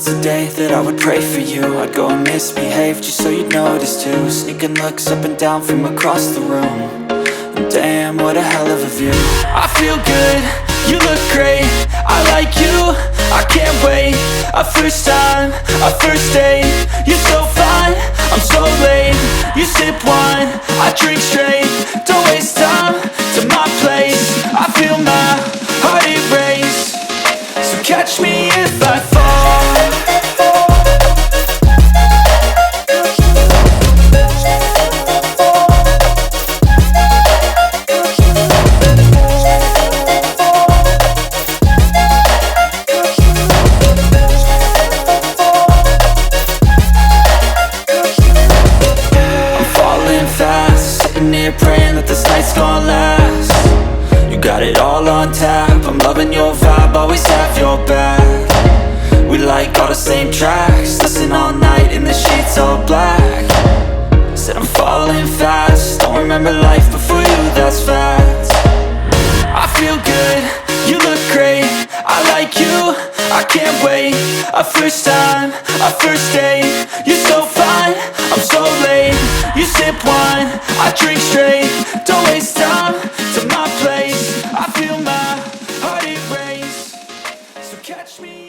It's the day that I would pray for you. I'd go and misbehave just so you'd notice too. Sneaking looks up and down from across the room. And damn, what a hell of a view. I feel good, you look great, I like you, I can't wait. A first time, a first date. You're so fine, I'm so late. You sip wine, I drink straight. Don't waste time to my place. I feel my heart erase. So catch me if I fall. Praying that this night's gonna last. You got it all on tap, I'm loving your vibe, always have your back. We like all the same tracks, listen all night in the sheets all black. Said I'm falling fast, don't remember life before you, that's fact. I feel good, you look great, I like you, I can't wait. A first time, a first date. You're so fine, I'm so late. You sip wine, I drink straight. Don't waste time to my place. I feel my heart erase. So catch me